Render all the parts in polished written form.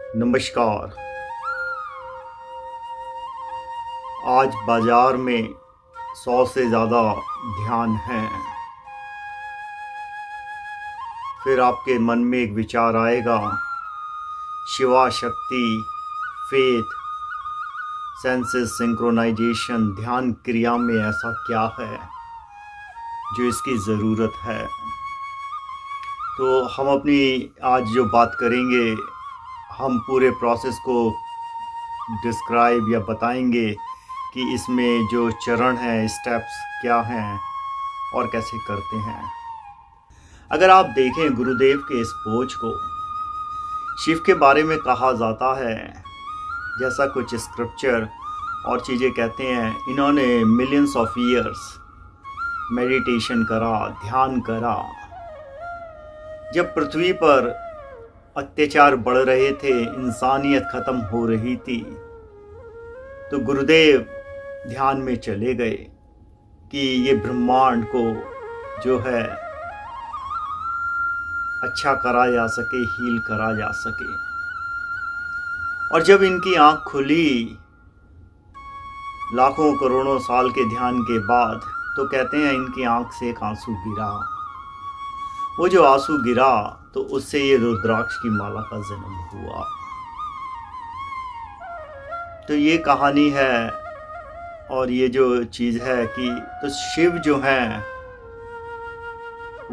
नमस्कार। आज बाजार में 100 से ज़्यादा ध्यान हैं। फिर आपके मन में एक विचार आएगा, शिवा शक्ति, फेथ, सेंसेस सिंक्रोनाइजेशन, ध्यान क्रिया में ऐसा क्या है जो इसकी ज़रूरत है। तो हम अपनी आज जो बात करेंगे, हम पूरे प्रोसेस को डिस्क्राइब या बताएंगे कि इसमें जो चरण हैं, स्टेप्स क्या हैं और कैसे करते हैं। अगर आप देखें गुरुदेव के इस पोज को, शिव के बारे में कहा जाता है, जैसा कुछ स्क्रिप्चर और चीज़ें कहते हैं, इन्होंने मिलियंस ऑफ ईयर्स मेडिटेशन करा, ध्यान करा। जब पृथ्वी पर अत्याचार बढ़ रहे थे, इंसानियत ख़त्म हो रही थी, तो गुरुदेव ध्यान में चले गए कि ये ब्रह्मांड को जो है अच्छा करा जा सके, हील करा जा सके। और जब इनकी आँख खुली लाखों करोड़ों साल के ध्यान के बाद, तो कहते हैं इनकी आँख से एक आंसू गिरा। वो जो आंसू गिरा तो उससे ये रुद्राक्ष की माला का जन्म हुआ। तो ये कहानी है और ये जो चीज़ है कि तो शिव जो हैं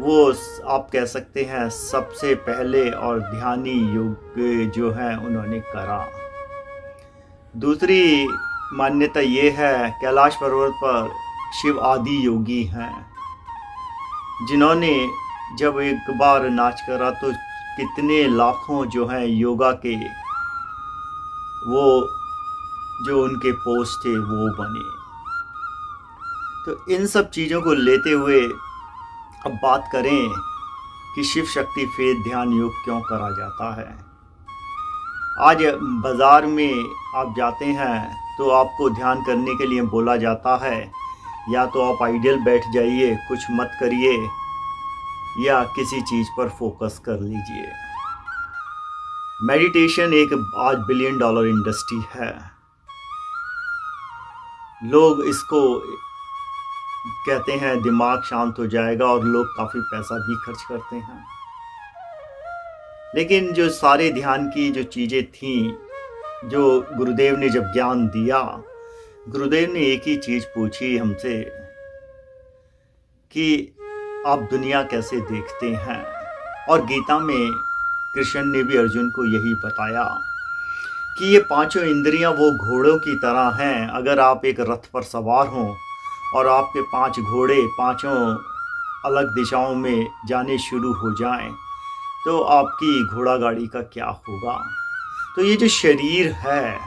वो आप कह सकते हैं सबसे पहले और ध्यानी योग जो है उन्होंने करा। दूसरी मान्यता ये है, कैलाश पर्वत पर शिव आदि योगी हैं, जिन्होंने जब एक बार नाच करा तो कितने लाखों जो हैं योगा के वो जो उनके पोस्ट थे वो बने। तो इन सब चीज़ों को लेते हुए अब बात करें कि शिव शक्ति फेथ ध्यान योग क्यों करा जाता है। आज बाज़ार में आप जाते हैं तो आपको ध्यान करने के लिए बोला जाता है, या तो आप आइडियल बैठ जाइए, कुछ मत करिए, या किसी चीज़ पर फोकस कर लीजिए। मेडिटेशन एक आज $1 बिलियन इंडस्ट्री है। लोग इसको कहते हैं दिमाग शांत हो जाएगा और लोग काफ़ी पैसा भी खर्च करते हैं। लेकिन जो सारे ध्यान की जो चीज़ें थीं, जो गुरुदेव ने जब ज्ञान दिया, गुरुदेव ने एक ही चीज़ पूछी हमसे कि आप दुनिया कैसे देखते हैं। और गीता में कृष्ण ने भी अर्जुन को यही बताया कि ये पांचों इंद्रियां वो घोड़ों की तरह हैं। अगर आप एक रथ पर सवार हों और आपके 5 घोड़े पांचों अलग दिशाओं में जाने शुरू हो जाएं, तो आपकी घोड़ा गाड़ी का क्या होगा। तो ये जो शरीर है,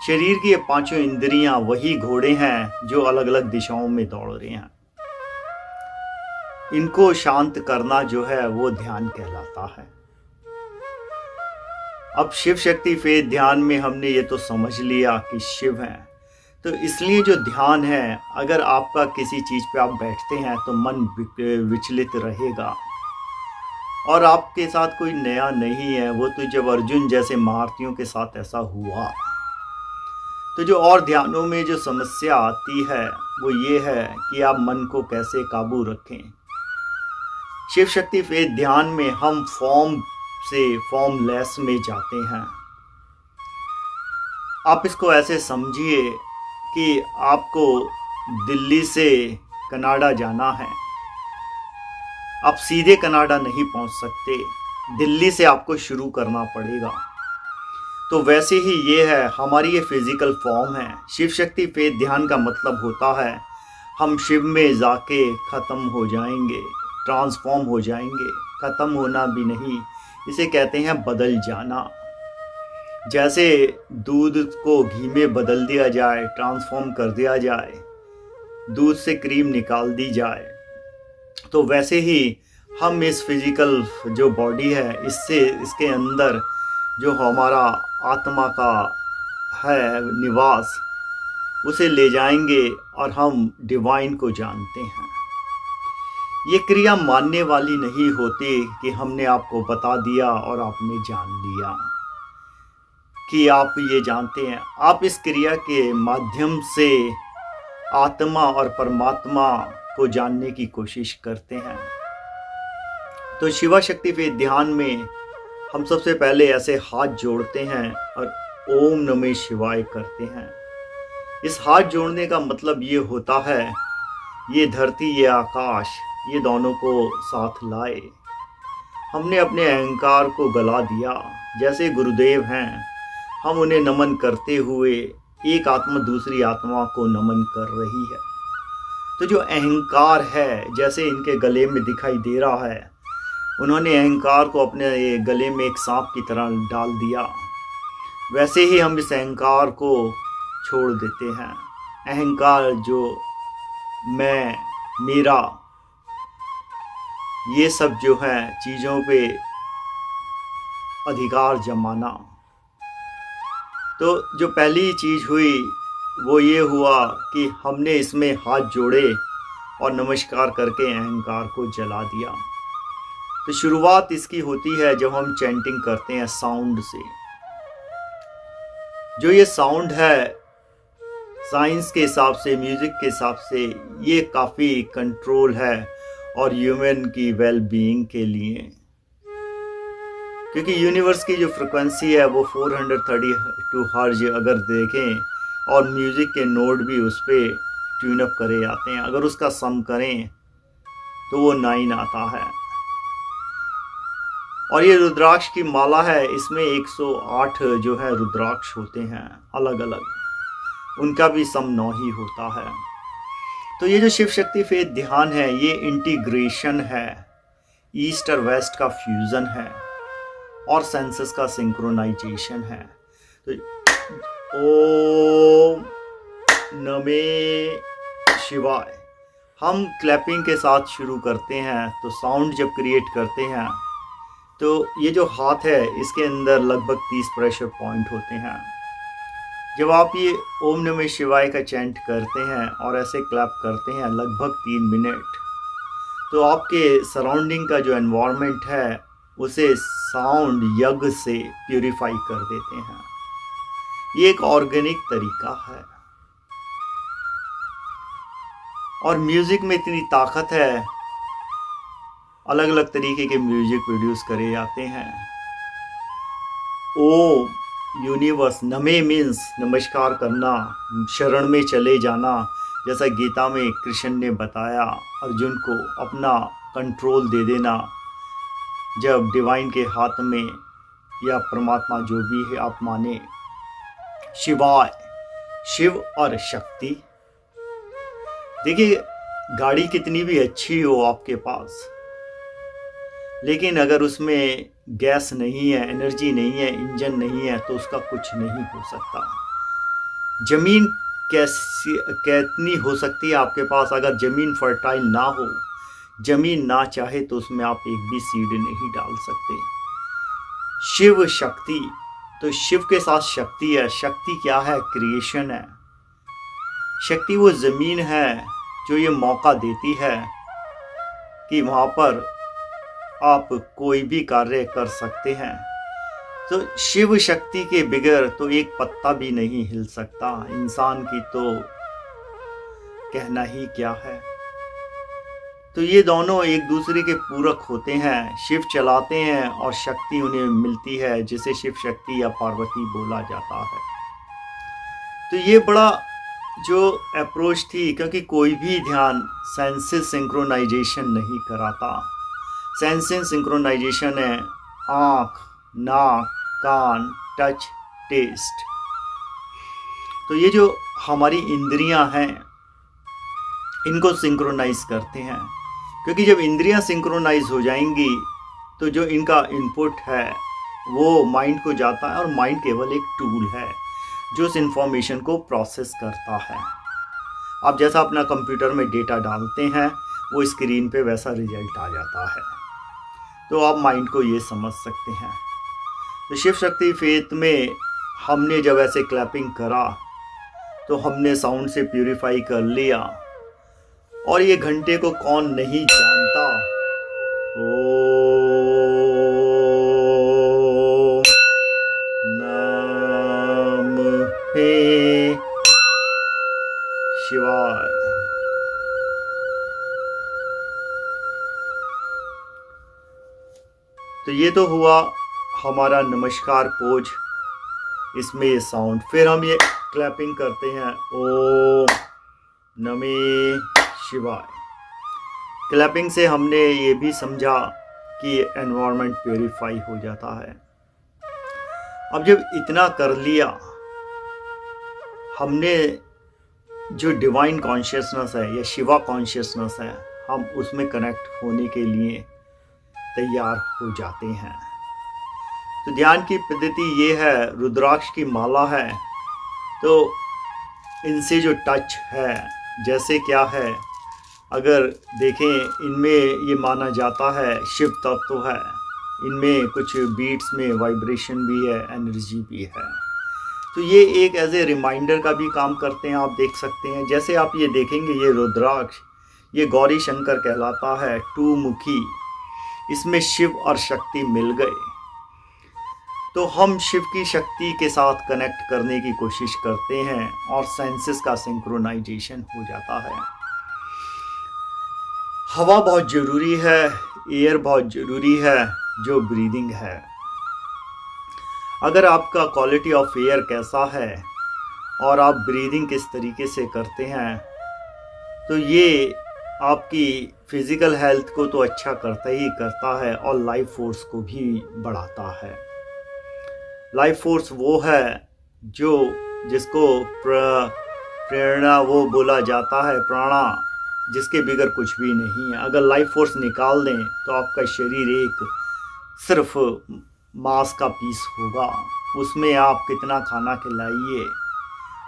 शरीर की ये पांचों इंद्रियां वही घोड़े हैं जो अलग अलग दिशाओं में दौड़ रहे हैं। इनको शांत करना जो है वो ध्यान कहलाता है। अब शिव शक्ति फेथ ध्यान में हमने ये तो समझ लिया कि शिव हैं, तो इसलिए जो ध्यान है, अगर आपका किसी चीज़ पे आप बैठते हैं तो मन विचलित रहेगा और आपके साथ कोई नया नहीं है। वो तो जब अर्जुन जैसे महारथियों के साथ ऐसा हुआ, तो जो और ध्यानों में जो समस्या आती है वो ये है कि आप मन को कैसे काबू रखें। शिव शक्ति फेथ ध्यान में हम फॉर्म से फॉर्मलेस में जाते हैं। आप इसको ऐसे समझिए कि आपको दिल्ली से कनाडा जाना है, आप सीधे कनाडा नहीं पहुंच सकते, दिल्ली से आपको शुरू करना पड़ेगा। तो वैसे ही ये है, हमारी ये फिजिकल फॉर्म है। शिव शक्ति फेथ ध्यान का मतलब होता है हम शिव में जाके ख़त्म हो जाएंगे, ट्रांसफॉर्म हो जाएंगे। ख़त्म होना भी नहीं, इसे कहते हैं बदल जाना। जैसे दूध को घी में बदल दिया जाए, ट्रांसफॉर्म कर दिया जाए, दूध से क्रीम निकाल दी जाए, तो वैसे ही हम इस फिजिकल जो बॉडी है, इससे इसके अंदर जो हमारा आत्मा का है निवास, उसे ले जाएंगे और हम डिवाइन को जानते हैं। ये क्रिया मानने वाली नहीं होती कि हमने आपको बता दिया और आपने जान लिया। कि आप ये जानते हैं, आप इस क्रिया के माध्यम से आत्मा और परमात्मा को जानने की कोशिश करते हैं। तो शिवा शक्ति पे ध्यान में हम सबसे पहले ऐसे हाथ जोड़ते हैं और ओम नमः शिवाय करते हैं। इस हाथ जोड़ने का मतलब ये होता है, ये धरती ये आकाश ये दोनों को साथ लाए। हमने अपने अहंकार को गला दिया। जैसे गुरुदेव हैं, हम उन्हें नमन करते हुए एक आत्मा दूसरी आत्मा को नमन कर रही है। तो जो अहंकार है, जैसे इनके गले में दिखाई दे रहा है, उन्होंने अहंकार को अपने गले में एक सांप की तरह डाल दिया। वैसे ही हम इस अहंकार को छोड़ देते हैं। अहंकार जो मैं, मेरा, ये सब जो है चीज़ों पे अधिकार जमाना। तो जो पहली चीज़ हुई वो ये हुआ कि हमने इसमें हाथ जोड़े और नमस्कार करके अहंकार को जला दिया। तो शुरुआत इसकी होती है जब हम चैंटिंग करते हैं साउंड से। जो ये साउंड है, साइंस के हिसाब से, म्यूज़िक के हिसाब से, ये काफ़ी कंट्रोल है और ह्यूमन की वेल बीइंग के लिए। क्योंकि यूनिवर्स की जो फ्रिक्वेंसी है वो 432 हर्ज अगर देखें, और म्यूज़िक के नोट भी उस पर ट्यून अप करे जाते हैं। अगर उसका सम करें तो वो 9 आता है। और ये रुद्राक्ष की माला है, इसमें 108 जो है रुद्राक्ष होते हैं अलग अलग, उनका भी सम 9 ही होता है। तो ये जो शिव शक्ति पे ध्यान है, ये इंटीग्रेशन है, ईस्ट और वेस्ट का फ्यूज़न है और सेंसेस का सिंक्रोनाइजेशन है। तो ओम नमः शिवाय हम क्लैपिंग के साथ शुरू करते हैं। तो साउंड जब क्रिएट करते हैं तो ये जो हाथ है इसके अंदर लगभग 30 प्रेशर पॉइंट होते हैं। जब आप ये ओम नमः शिवाय का चैंट करते हैं और ऐसे क्लैप करते हैं लगभग 3 मिनट, तो आपके सराउंडिंग का जो एनवायरनमेंट है उसे साउंड यज्ञ से प्यूरिफाई कर देते हैं। ये एक ऑर्गेनिक तरीका है। और म्यूज़िक में इतनी ताकत है, अलग अलग तरीके के म्यूजिक प्रोड्यूस करे जाते हैं। ओम यूनिवर्स, नमे मीन्स नमस्कार करना, शरण में चले जाना। जैसा गीता में कृष्ण ने बताया अर्जुन को, अपना कंट्रोल दे देना जब डिवाइन के हाथ में, या परमात्मा जो भी है आप माने। शिवाय, शिव और शक्ति। देखिए, गाड़ी कितनी भी अच्छी हो आपके पास, लेकिन अगर उसमें गैस नहीं है, एनर्जी नहीं है, इंजन नहीं है, तो उसका कुछ नहीं हो सकता। ज़मीन कितनी हो सकती है आपके पास, अगर ज़मीन फर्टाइल ना हो, ज़मीन ना चाहे, तो उसमें आप एक भी सीड नहीं डाल सकते। शिव शक्ति, तो शिव के साथ शक्ति है। शक्ति क्या है? क्रिएशन है। शक्ति वो ज़मीन है जो ये मौका देती है कि वहाँ पर आप कोई भी कार्य कर सकते हैं। तो शिव शक्ति के बगैर तो एक पत्ता भी नहीं हिल सकता। इंसान की तो कहना ही क्या है। तो ये दोनों एक दूसरे के पूरक होते हैं। शिव चलाते हैं और शक्ति उन्हें मिलती है, जिसे शिव शक्ति या पार्वती बोला जाता है। तो ये बड़ा जो अप्रोच थी, क्योंकि कोई भी ध्यान सेंसेस सिंक्रोनाइजेशन नहीं कराता। सेंसेस सिंक्रोनाइजेशन है आँख, नाक, कान, टच, टेस्ट। तो ये जो हमारी इंद्रियां हैं, इनको सिंक्रोनाइज करते हैं। क्योंकि जब इंद्रियां सिंक्रोनाइज हो जाएंगी तो जो इनका इनपुट है वो माइंड को जाता है, और माइंड केवल एक टूल है जो उस इंफॉर्मेशन को प्रोसेस करता है। आप जैसा अपना कंप्यूटर में डेटा डालते हैं, वो स्क्रीन पे वैसा रिजल्ट आ जाता है। तो आप माइंड को ये समझ सकते हैं। तो शिव शक्ति फेथ में हमने जब ऐसे क्लैपिंग करा तो हमने साउंड से प्यूरिफाई कर लिया। और ये घंटे को कौन नहीं जानता। ओम नमः हे शिवाय। तो ये तो हुआ हमारा नमस्कार पोज, इसमें ये साउंड। फिर हम ये क्लैपिंग करते हैं, ओम नमे शिवाय। क्लैपिंग से हमने ये भी समझा कि एनवायरनमेंट प्योरीफाई हो जाता है। अब जब इतना कर लिया, हमने जो डिवाइन कॉन्शियसनेस है या शिवा कॉन्शियसनेस है, हम उसमें कनेक्ट होने के लिए तैयार हो जाते हैं। तो ध्यान की पद्धति ये है, रुद्राक्ष की माला है, तो इनसे जो टच है, जैसे क्या है, अगर देखें इनमें ये माना जाता है शिव तत्व है, इनमें कुछ बीट्स में वाइब्रेशन भी है, एनर्जी भी है। तो ये एक एज ए रिमाइंडर का भी काम करते हैं, आप देख सकते हैं। जैसे आप ये देखेंगे, ये रुद्राक्ष, ये गौरी शंकर कहलाता है, 2 मुखी, इसमें शिव और शक्ति मिल गए। तो हम शिव की शक्ति के साथ कनेक्ट करने की कोशिश करते हैं और सेंसेस का सिंक्रोनाइजेशन हो जाता है। हवा बहुत ज़रूरी है, एयर बहुत ज़रूरी है, जो ब्रीदिंग है। अगर आपका क्वालिटी ऑफ एयर कैसा है और आप ब्रीदिंग किस तरीके से करते हैं, तो ये आपकी फिज़िकल हेल्थ को तो अच्छा करता ही करता है और लाइफ फोर्स को भी बढ़ाता है। लाइफ फोर्स वो है जो जिसको प्रेरणा वो बोला जाता है, प्राणा, जिसके बगैर कुछ भी नहीं है। अगर लाइफ फोर्स निकाल दें तो आपका शरीर एक सिर्फ मांस का पीस होगा। उसमें आप कितना खाना खिलाइए,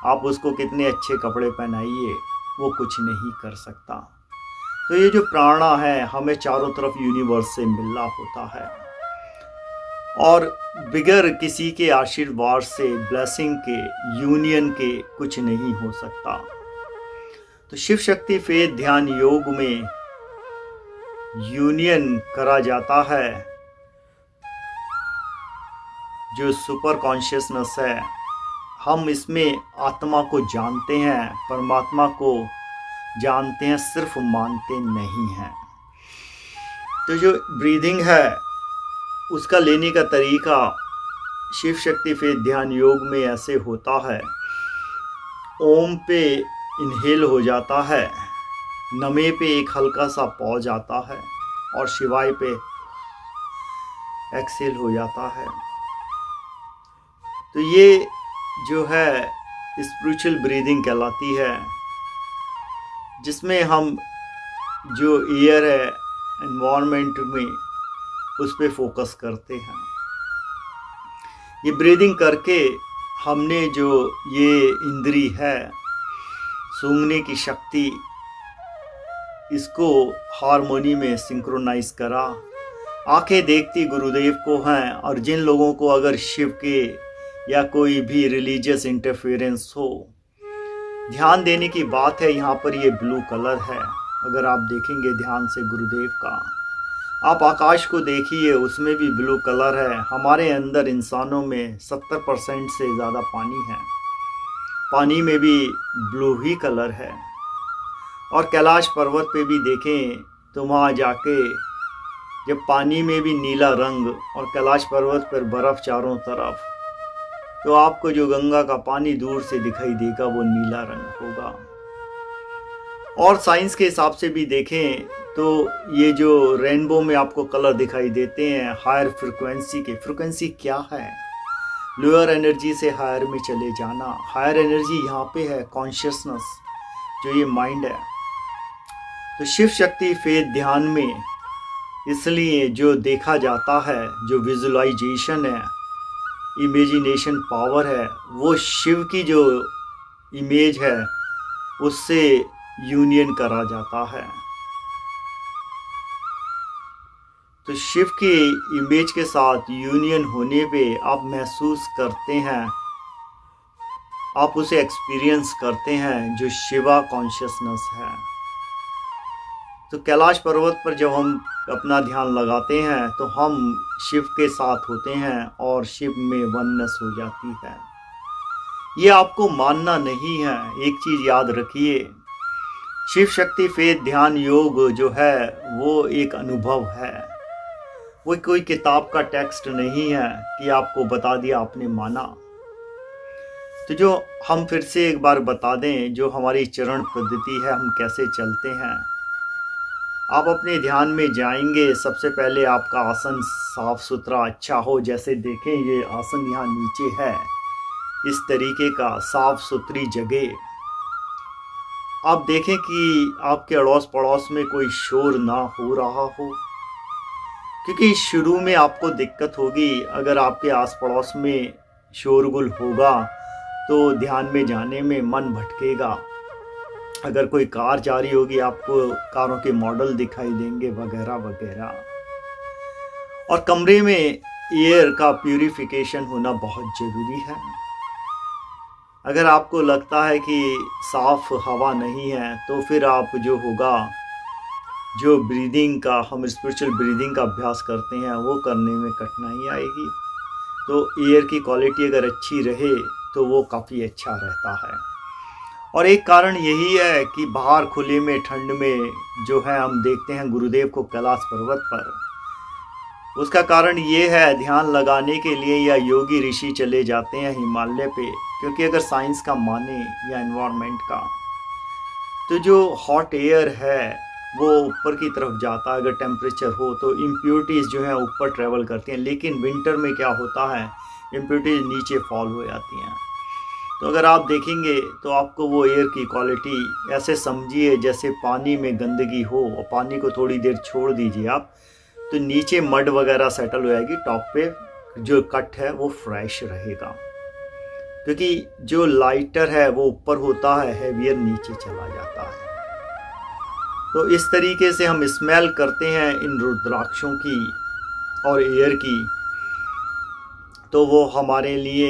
आप उसको कितने अच्छे कपड़े पहनाइए, वो कुछ नहीं कर सकता। तो ये जो प्राणा है, हमें चारों तरफ यूनिवर्स से मिलना होता है और बिगर किसी के आशीर्वाद से, ब्लेसिंग के, यूनियन के कुछ नहीं हो सकता। तो शिव शक्ति फेथ ध्यान योग में यूनियन करा जाता है। जो सुपर कॉन्शियसनेस है, हम इसमें आत्मा को जानते हैं, परमात्मा को जानते हैं, सिर्फ मानते नहीं हैं। तो जो ब्रीदिंग है, उसका लेने का तरीका शिव शक्ति फेथ ध्यान योग में ऐसे होता है। ओम पे इनहेल हो जाता है, नमे पे एक हल्का सा पॉज आता है और शिवाय पे एक्सेल हो जाता है। तो ये जो है स्पिरिचुअल ब्रीदिंग कहलाती है, जिसमें हम जो एयर है एनवायरनमेंट में, उस पे फोकस करते हैं। ये ब्रीदिंग करके हमने जो ये इंद्री है, सूंघने की शक्ति, इसको हारमोनी में सिंक्रोनाइज करा। आंखें देखती गुरुदेव को हैं, और जिन लोगों को अगर शिव के या कोई भी रिलीजियस इंटरफेरेंस हो, ध्यान देने की बात है। यहाँ पर ये ब्लू कलर है, अगर आप देखेंगे ध्यान से गुरुदेव का, आप आकाश को देखिए, उसमें भी ब्लू कलर है। हमारे अंदर इंसानों में 70% से ज़्यादा पानी है, पानी में भी ब्लू ही कलर है। और कैलाश पर्वत पे भी देखें तो वहाँ जाके जब पानी में भी नीला रंग और कैलाश पर्वत पर बर्फ़ चारों तरफ, तो आपको जो गंगा का पानी दूर से दिखाई देगा वो नीला रंग होगा। और साइंस के हिसाब से भी देखें तो ये जो रेनबो में आपको कलर दिखाई देते हैं, हायर फ्रिक्वेंसी के, फ्रिक्वेंसी क्या है? लोअर एनर्जी से हायर में चले जाना। हायर एनर्जी यहाँ पे है कॉन्शियसनेस, जो ये माइंड है। तो शिव शक्ति फेथ ध्यान में इसलिए जो देखा जाता है, जो विजुअलाइजेशन है, इमेजिनेशन पावर है, वो शिव की जो इमेज है उससे यूनियन करा जाता है। तो शिव की इमेज के साथ यूनियन होने पे आप महसूस करते हैं, आप उसे एक्सपीरियंस करते हैं, जो शिवा कॉन्शियसनेस है। तो कैलाश पर्वत पर जब हम अपना ध्यान लगाते हैं तो हम शिव के साथ होते हैं और शिव में वननेस हो जाती है। ये आपको मानना नहीं है। एक चीज याद रखिए, शिव शक्ति फेथ ध्यान योग जो है वो एक अनुभव है, वो कोई किताब का टेक्स्ट नहीं है कि आपको बता दिया आपने माना। तो जो हम फिर से एक बार बता दें, जो हमारी चरण पद्धति है, हम कैसे चलते हैं। आप अपने ध्यान में जाएंगे, सबसे पहले आपका आसन साफ सुथरा अच्छा हो। जैसे देखें ये आसन यहाँ नीचे है, इस तरीके का साफ सुथरी जगह। आप देखें कि आपके अड़ोस पड़ोस में कोई शोर ना हो रहा हो, क्योंकि शुरू में आपको दिक्कत होगी। अगर आपके आस पड़ोस में शोरगुल होगा तो ध्यान में जाने में मन भटकेगा। अगर कोई कार जा रही होगी, आपको कारों के मॉडल दिखाई देंगे वगैरह वगैरह। और कमरे में एयर का प्यूरिफिकेशन होना बहुत ज़रूरी है। अगर आपको लगता है कि साफ हवा नहीं है, तो फिर आप जो होगा, जो ब्रीदिंग का हम स्पिरिचुअल ब्रीदिंग का अभ्यास करते हैं, वो करने में कठिनाई आएगी। तो एयर की क्वालिटी अगर अच्छी रहे तो वो काफ़ी अच्छा रहता है। और एक कारण यही है कि बाहर खुले में ठंड में जो है हम देखते हैं गुरुदेव को कैलाश पर्वत पर। उसका कारण ये है, ध्यान लगाने के लिए या योगी ऋषि चले जाते हैं हिमालय पे, क्योंकि अगर साइंस का माने या एनवायरनमेंट का, तो जो हॉट एयर है वो ऊपर की तरफ जाता है। अगर टेम्परेचर हो तो इम्प्योरिटीज़ जो है ऊपर ट्रैवल करती हैं, लेकिन विंटर में क्या होता है, इम्प्योरिटीज़ नीचे फॉल हो जाती हैं। तो अगर आप देखेंगे तो आपको वो एयर की क्वालिटी ऐसे समझिए जैसे पानी में गंदगी हो, और पानी को थोड़ी देर छोड़ दीजिए आप, तो नीचे मड वगैरह सेटल हो जाएगी, टॉप पे जो कट है वो फ्रेश रहेगा। क्योंकि जो लाइटर है वो ऊपर होता है, हैवियर नीचे चला जाता है। तो इस तरीके से हम स्मेल करते हैं इन रुद्राक्षों की और एयर की, तो वो हमारे लिए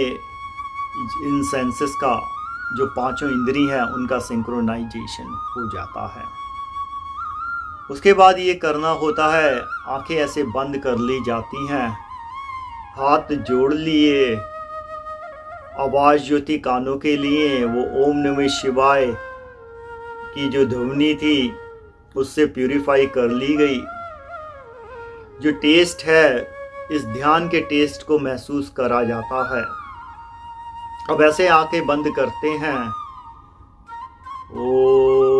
इन सेंसेस का जो पांचों इंद्री हैं उनका सिंक्रोनाइजेशन हो जाता है। उसके बाद ये करना होता है, आंखें ऐसे बंद कर ली जाती हैं, हाथ जोड़ लिए, आवाज़ जो थी कानों के लिए वो ओम नमः शिवाय की जो ध्वनि थी उससे प्यूरिफाई कर ली गई। जो टेस्ट है, इस ध्यान के टेस्ट को महसूस करा जाता है। अब ऐसे आंखें बंद करते हैं, ओम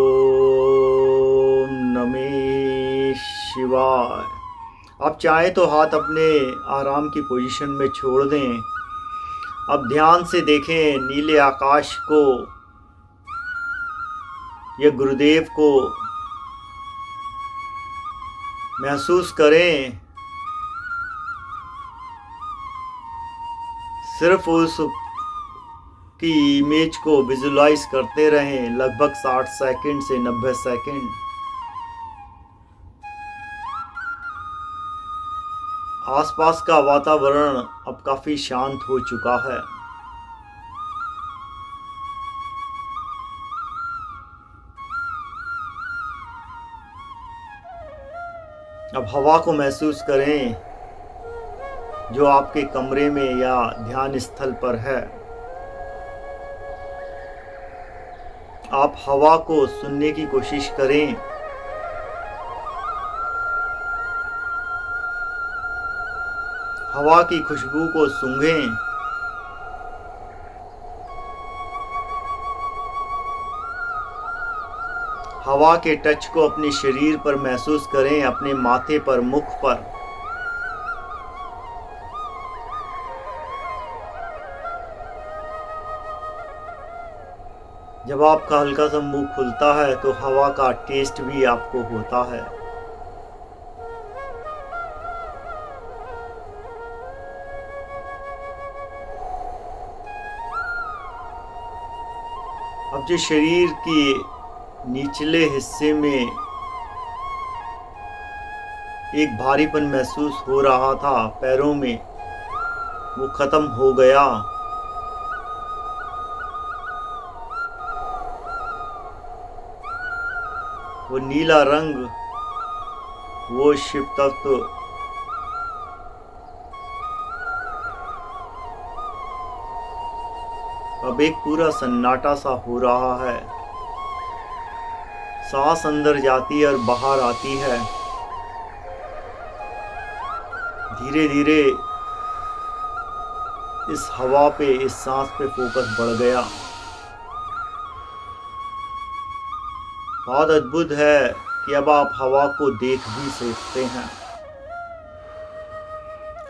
नमः शिवाय। आप चाहे तो हाथ अपने आराम की पोजीशन में छोड़ दें। अब ध्यान से देखें नीले आकाश को या गुरुदेव को महसूस करें। सिर्फ उस की इमेज को विजुलाइज करते रहें लगभग 60 सेकंड से 90 सेकंड। आसपास का वातावरण अब काफी शांत हो चुका है। अब हवा को महसूस करें जो आपके कमरे में या ध्यान स्थल पर है। आप हवा को सुनने की कोशिश करें। हवा की खुशबू को सूंघें। हवा के टच को अपने शरीर पर महसूस करें, अपने माथे पर, मुख पर। जब आपका हल्का सा मुंह खुलता है तो हवा का टेस्ट भी आपको होता है। अब जो शरीर की निचले हिस्से में एक भारीपन महसूस हो रहा था पैरों में, वो खत्म हो गया। वो नीला रंग, वो शिव तत्व अब एक पूरा सन्नाटा सा हो रहा है। सांस अंदर जाती है और बाहर आती है। धीरे धीरे इस हवा पे, इस सांस पे फोकस बढ़ गया। बहुत अद्भुत है कि अब आप हवा को देख भी सकते हैं।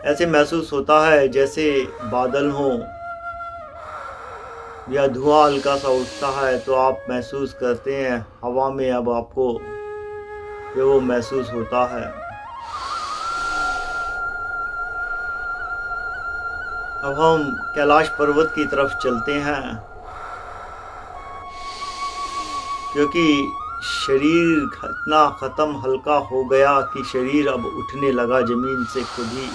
ऐसे महसूस होता है जैसे बादल हो या धुआं हल्का सा उठता है, तो आप महसूस करते हैं हवा में अब आपको ये वो महसूस होता है। अब हम कैलाश पर्वत की तरफ चलते हैं, क्योंकि शरीर इतना ख़त्म हल्का हो गया कि शरीर अब उठने लगा ज़मीन से खुद ही।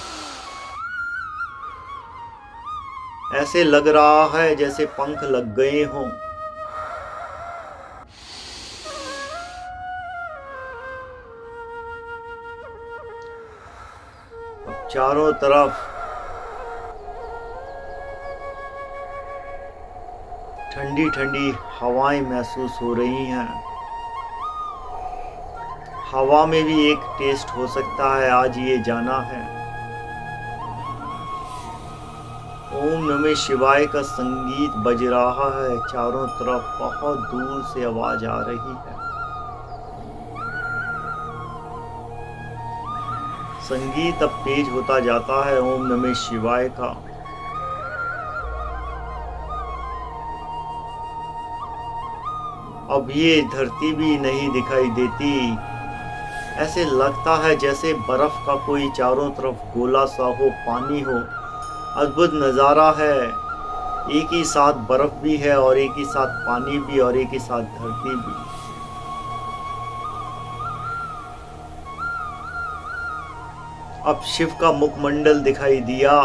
ऐसे लग रहा है जैसे पंख लग गए हों। अब चारों तरफ ठंडी ठंडी हवाएं महसूस हो रही हैं। हवा में भी एक टेस्ट हो सकता है, आज ये जाना है। ओम नमः शिवाय का संगीत बज रहा है चारों तरफ, बहुत दूर से आवाज आ रही है। संगीत अब तेज होता जाता है ओम नमः शिवाय का। अब ये धरती भी नहीं दिखाई देती। ऐसे लगता है जैसे बर्फ का कोई चारों तरफ गोला सा हो, पानी हो। अद्भुत नज़ारा है। एक ही साथ बर्फ भी है और एक ही साथ पानी भी और एक ही साथ धरती भी। अब शिव का मुखमंडल दिखाई दिया।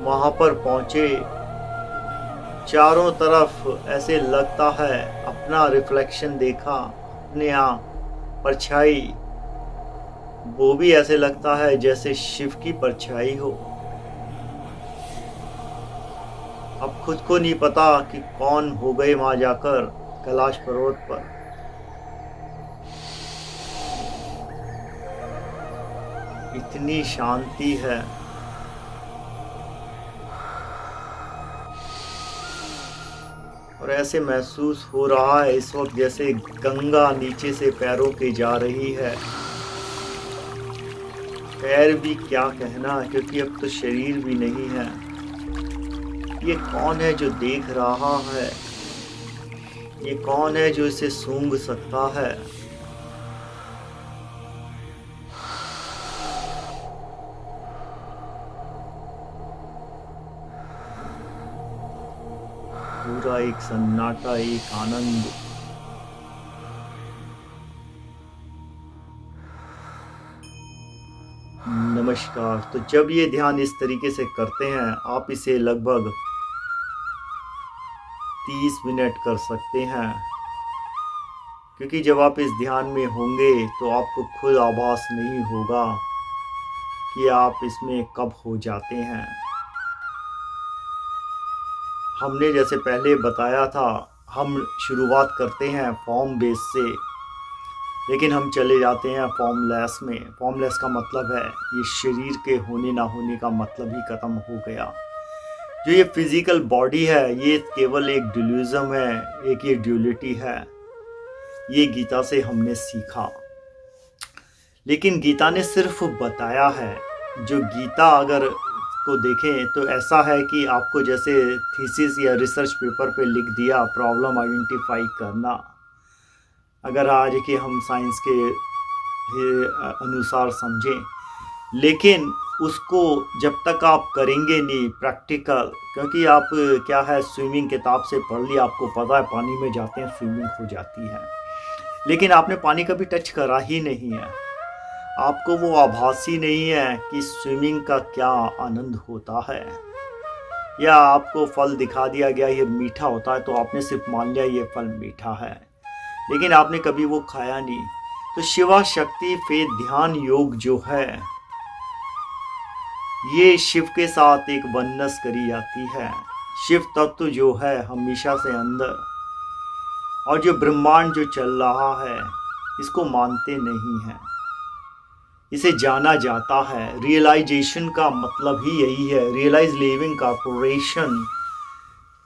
वहां पर पहुंचे, चारों तरफ ऐसे लगता है अपना रिफ्लेक्शन देखा, अपने यहाँ परछाई, वो भी ऐसे लगता है जैसे शिव की परछाई हो। अब खुद को नहीं पता कि कौन हो गए वहां जाकर कैलाश पर्वत पर। इतनी शांति है। और ऐसे महसूस हो रहा है इस वक्त जैसे गंगा नीचे से पैरों के जा रही है। पैर भी क्या कहना, क्योंकि अब तो शरीर भी नहीं है। ये कौन है जो देख रहा है? ये कौन है जो इसे सूंघ सकता है? पूरा एक सन्नाटा, एक आनंद। नमस्कार। तो जब ये ध्यान इस तरीके से करते हैं, आप इसे लगभग 30 मिनट कर सकते हैं, क्योंकि जब आप इस ध्यान में होंगे तो आपको खुद आभास नहीं होगा कि आप इसमें कब हो जाते हैं। हमने जैसे पहले बताया था, हम शुरुआत करते हैं फॉर्म बेस से, लेकिन हम चले जाते हैं फॉर्मलेस में। फॉर्मलेस का मतलब है ये शरीर के होने ना होने का मतलब ही ख़त्म हो गया। जो ये फिजिकल बॉडी है, ये केवल एक डिल्यूजन है, एक ये ड्यूलिटी है। ये गीता से हमने सीखा, लेकिन गीता ने सिर्फ बताया है। जो गीता अगर को देखें तो ऐसा है कि आपको जैसे थीसिस या रिसर्च पेपर पे लिख दिया प्रॉब्लम आइडेंटिफाई करना, अगर आज के हम साइंस के अनुसार समझें, लेकिन उसको जब तक आप करेंगे नहीं प्रैक्टिकल, क्योंकि आप क्या है, स्विमिंग किताब से पढ़ लिया, आपको पता है पानी में जाते हैं स्विमिंग हो जाती है, लेकिन आपने पानी कभी टच करा ही नहीं है। आपको वो आभास ही नहीं है कि स्विमिंग का क्या आनंद होता है। या आपको फल दिखा दिया गया ये मीठा होता है, तो आपने सिर्फ मान लिया ये फल मीठा है, लेकिन आपने कभी वो खाया नहीं। तो शिवा शक्ति फेथ ध्यान योग जो है, ये शिव के साथ एक वनस करी जाती है। शिव तत्व जो है हमेशा से अंदर, और जो ब्रह्मांड जो चल रहा है इसको मानते नहीं हैं, इसे जाना जाता है। रियलाइजेशन का मतलब ही यही है। रियलाइज लिविंग कॉर्पोरेशन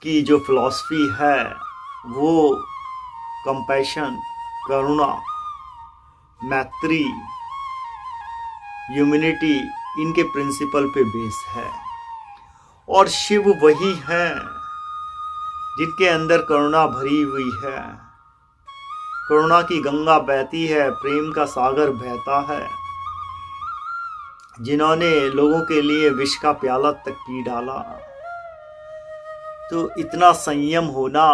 की जो फिलॉसफी है वो कंपैशन, करुणा, मैत्री, ह्यूमैनिटी, इनके प्रिंसिपल पे बेस है। और शिव वही हैं जिनके अंदर करुणा भरी हुई है। करुणा की गंगा बहती है, प्रेम का सागर बहता है, जिन्होंने लोगों के लिए विष का प्याला तक पी डाला। तो इतना संयम होना,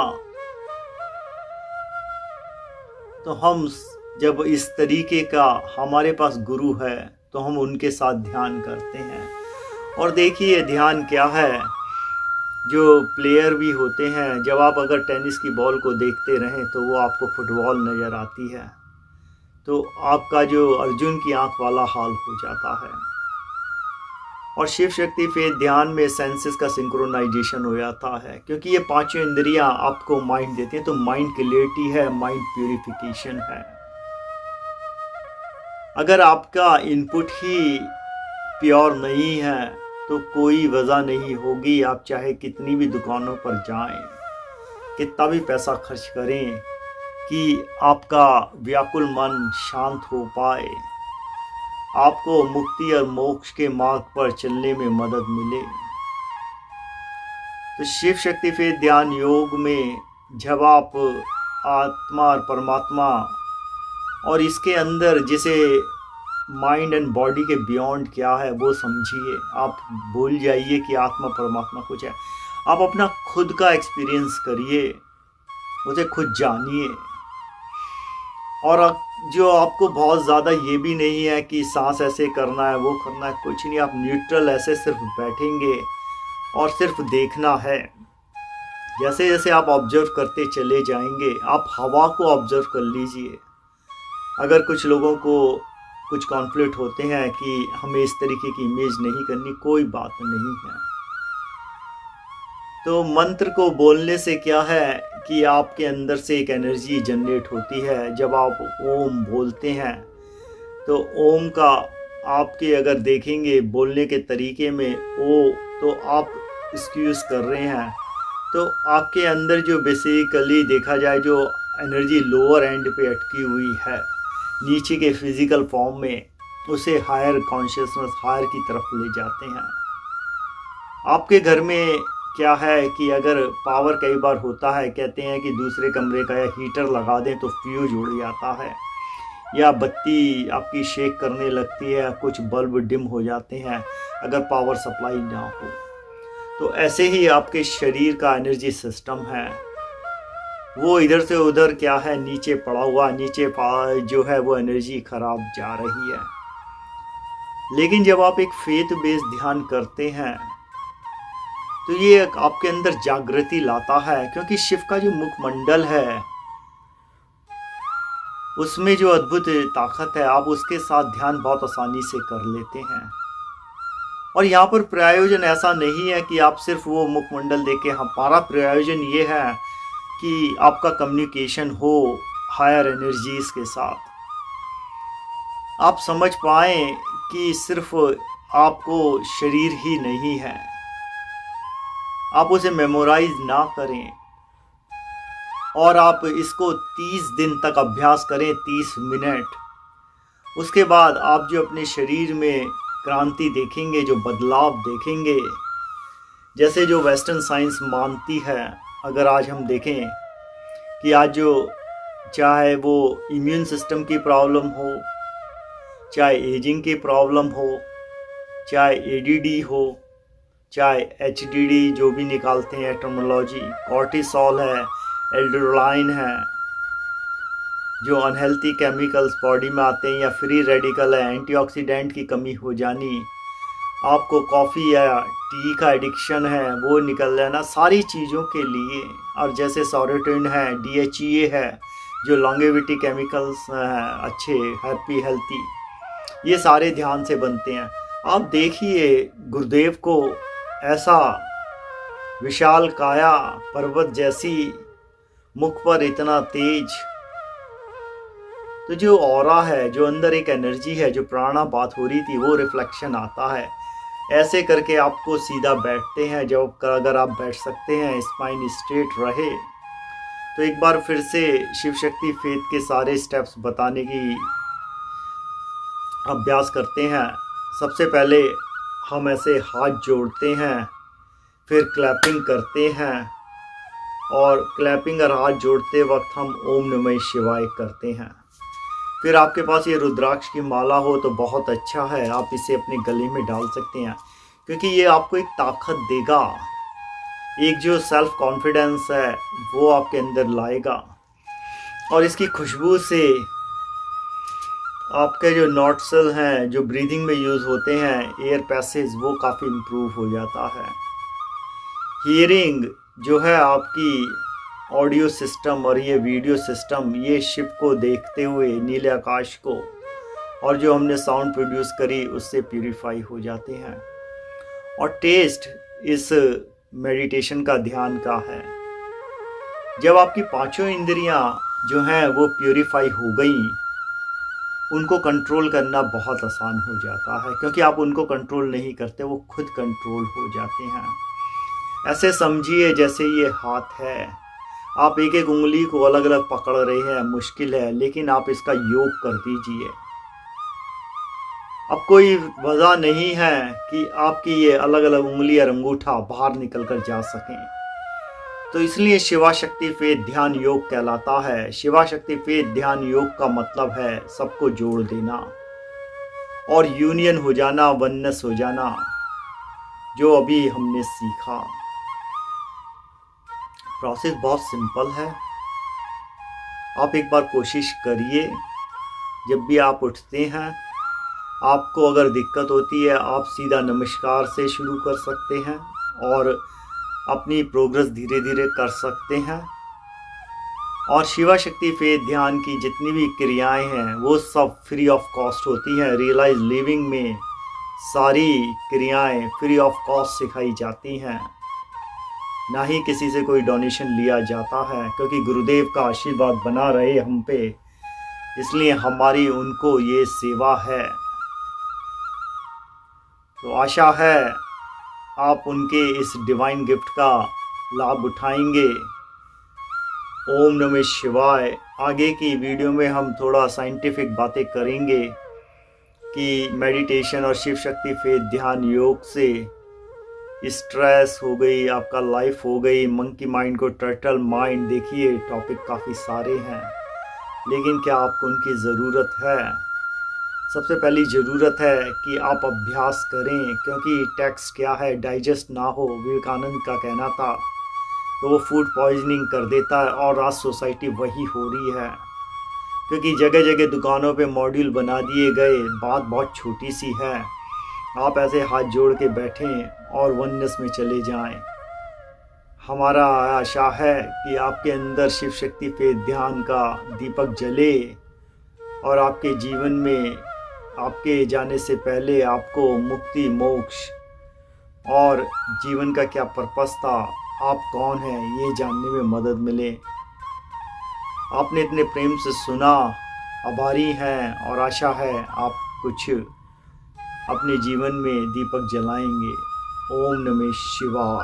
तो हम जब इस तरीके का हमारे पास गुरु है तो हम उनके साथ ध्यान करते हैं। और देखिए ध्यान क्या है, जो प्लेयर भी होते हैं, जब आप अगर टेनिस की बॉल को देखते रहें तो वो आपको फुटबॉल नज़र आती है, तो आपका जो अर्जुन की आंख वाला हाल हो जाता है। और शिव शक्ति फेथ ध्यान में सेंसेस का सिंक्रोनाइजेशन हो जाता है, क्योंकि ये पांचों इंद्रियां आपको माइंड देती हैं। तो माइंड क्लियरिटी है, माइंड प्यूरिफिकेशन है। अगर आपका इनपुट ही प्योर नहीं है तो कोई वजह नहीं होगी, आप चाहे कितनी भी दुकानों पर जाएं, कितना भी पैसा खर्च करें, कि आपका व्याकुल मन शांत हो पाए, आपको मुक्ति और मोक्ष के मार्ग पर चलने में मदद मिले। तो शिव शक्ति फेथ ध्यान योग में जब आप आत्मा और परमात्मा और इसके अंदर जिसे माइंड एंड बॉडी के बियॉन्ड क्या है वो समझिए, आप भूल जाइए कि आत्मा परमात्मा कुछ है। आप अपना खुद का एक्सपीरियंस करिए, उसे खुद जानिए। और जो आपको बहुत ज़्यादा ये भी नहीं है कि सांस ऐसे करना है, वो करना है, कुछ नहीं। आप न्यूट्रल ऐसे सिर्फ बैठेंगे और सिर्फ देखना है। जैसे जैसे आप ऑब्जर्व करते चले जाएंगे, आप हवा को ऑब्जर्व कर लीजिए। अगर कुछ लोगों को कुछ कॉन्फ्लिक्ट होते हैं कि हमें इस तरीके की इमेज नहीं करनी, कोई बात नहीं है। तो मंत्र को बोलने से क्या है कि आपके अंदर से एक एनर्जी जनरेट होती है। जब आप ओम बोलते हैं तो ओम का आपके अगर देखेंगे बोलने के तरीके में ओ, तो आप इसकी यूज़ कर रहे हैं, तो आपके अंदर जो बेसिकली देखा जाए जो एनर्जी लोअर एंड पे अटकी हुई है नीचे के फिजिकल फॉर्म में, उसे हायर कॉन्शियसनेस, हायर की तरफ ले जाते हैं। आपके घर में क्या है कि अगर पावर कई बार होता है, कहते हैं कि दूसरे कमरे का या हीटर लगा दें तो फ्यूज उड़ जाता है, या बत्ती आपकी शेक करने लगती है, कुछ बल्ब डिम हो जाते हैं अगर पावर सप्लाई ना हो। तो ऐसे ही आपके शरीर का एनर्जी सिस्टम है, वो इधर से उधर क्या है नीचे पड़ा हुआ, नीचे जो है वो एनर्जी खराब जा रही है। लेकिन जब आप एक फेथ बेस्ड ध्यान करते हैं तो ये आपके अंदर जागृति लाता है, क्योंकि शिव का जो मुखमंडल है उसमें जो अद्भुत ताकत है, आप उसके साथ ध्यान बहुत आसानी से कर लेते हैं। और यहाँ पर प्रयोजन ऐसा नहीं है कि आप सिर्फ वो मुखमंडल देखें, हमारा प्रयोजन ये है कि आपका कम्युनिकेशन हो हायर एनर्जीज के साथ। आप समझ पाएँ कि सिर्फ आपको शरीर ही नहीं है, आप उसे मेमोराइज ना करें और आप इसको 30 दिन तक अभ्यास करें, 30 मिनट। उसके बाद आप जो अपने शरीर में क्रांति देखेंगे, जो बदलाव देखेंगे, जैसे जो वेस्टर्न साइंस मानती है। अगर आज हम देखें कि आज जो चाहे वो इम्यून सिस्टम की प्रॉब्लम हो, चाहे एजिंग की प्रॉब्लम हो, चाहे एडीडी हो, चाहे एचडीडी जो भी निकालते हैं टर्मिनोलॉजी, कॉर्टिसोल है, एल्ड्रोलाइन है, जो अनहेल्थी केमिकल्स बॉडी में आते हैं, या फ्री रेडिकल है, एंटीऑक्सीडेंट की कमी हो जानी, आपको कॉफ़ी या टी का एडिक्शन है वो निकल जाना, सारी चीज़ों के लिए। और जैसे सेरोटोनिन है, डीएचईए है, जो लॉन्गेविटी केमिकल्स हैं अच्छे, हैप्पी हेल्थी, ये सारे ध्यान से बनते हैं। आप देखिए गुरुदेव को ऐसा विशाल काया, पर्वत जैसी, मुख पर इतना तेज। तो जो ऑरा है, जो अंदर एक एनर्जी है, जो पुराना बात हो रही थी, वो रिफ्लेक्शन आता है। ऐसे करके आपको सीधा बैठते हैं। जब अगर आप बैठ सकते हैं, स्पाइन स्ट्रेट रहे, तो एक बार फिर से शिव शक्ति फेथ के सारे स्टेप्स बताने की अभ्यास करते हैं। सबसे पहले हम ऐसे हाथ जोड़ते हैं, फिर क्लैपिंग करते हैं, और क्लैपिंग और हाथ जोड़ते वक्त हम ओम नमः शिवाय करते हैं। फिर आपके पास ये रुद्राक्ष की माला हो तो बहुत अच्छा है, आप इसे अपने गले में डाल सकते हैं, क्योंकि ये आपको एक ताकत देगा, एक जो सेल्फ कॉन्फिडेंस है वो आपके अंदर लाएगा। और इसकी खुशबू से आपके जो नोट्सल हैं, जो ब्रीदिंग में यूज़ होते हैं, एयर पैसेज, वो काफ़ी इम्प्रूव हो जाता है। हियरिंग जो है आपकी ऑडियो सिस्टम और ये वीडियो सिस्टम, ये शिप को देखते हुए नीले आकाश को और जो हमने साउंड प्रोड्यूस करी उससे प्यूरिफाई हो जाते हैं। और टेस्ट इस मेडिटेशन का ध्यान का है। जब आपकी पांचों इंद्रियां जो हैं वो प्यूरिफाई हो गई, उनको कंट्रोल करना बहुत आसान हो जाता है, क्योंकि आप उनको कंट्रोल नहीं करते, वो खुद कंट्रोल हो जाते हैं। ऐसे समझिए जैसे ये हाथ है, आप एक एक उंगली को अलग अलग पकड़ रहे हैं, मुश्किल है, लेकिन आप इसका योग कर दीजिए। अब कोई वजह नहीं है कि आपकी ये अलग अलग उंगली और अंगूठा बाहर निकल कर जा सकें। तो इसलिए शिवा शक्ति फेथ ध्यान योग कहलाता है। शिवा शक्ति फेथ ध्यान योग का मतलब है सबको जोड़ देना और यूनियन हो जाना, वननेस हो जाना, जो अभी हमने सीखा। प्रोसेस बहुत सिंपल है, आप एक बार कोशिश करिए। जब भी आप उठते हैं, आपको अगर दिक्कत होती है, आप सीधा नमस्कार से शुरू कर सकते हैं और अपनी प्रोग्रेस धीरे धीरे कर सकते हैं। और शिवा शक्ति फेथ ध्यान की जितनी भी क्रियाएं हैं वो सब फ्री ऑफ कॉस्ट होती हैं। रियलाइज लिविंग में सारी क्रियाएं फ्री ऑफ कॉस्ट सिखाई जाती हैं, ना ही किसी से कोई डोनेशन लिया जाता है, क्योंकि गुरुदेव का आशीर्वाद बना रहे हम पे, इसलिए हमारी उनको ये सेवा है। तो आशा है आप उनके इस डिवाइन गिफ्ट का लाभ उठाएंगे। ओम नमः शिवाय। आगे की वीडियो में हम थोड़ा साइंटिफिक बातें करेंगे कि मेडिटेशन और शिव शक्ति फेथ ध्यान योग से स्ट्रेस हो गई, आपका लाइफ हो गई, मंकी माइंड को टर्टल माइंड। देखिए टॉपिक काफ़ी सारे हैं, लेकिन क्या आपको उनकी ज़रूरत है? सबसे पहली ज़रूरत है कि आप अभ्यास करें, क्योंकि टेक्स्ट क्या है, डाइजेस्ट ना हो, विवेकानंद का कहना था, तो वो फूड पॉइजनिंग कर देता है। और आज सोसाइटी वही हो रही है, क्योंकि जगह जगह दुकानों पे मॉड्यूल बना दिए गए। बात बहुत छोटी सी है, आप ऐसे हाथ जोड़ के बैठें और वननेस में चले जाएं। हमारा आशा है कि आपके अंदर शिव शक्ति पे ध्यान का दीपक जले और आपके जीवन में आपके जाने से पहले आपको मुक्ति, मोक्ष और जीवन का क्या पर्पस था, आप कौन हैं, ये जानने में मदद मिले। आपने इतने प्रेम से सुना, आभारी हैं, और आशा है आप कुछ अपने जीवन में दीपक जलाएंगे। ओम नमः शिवाय।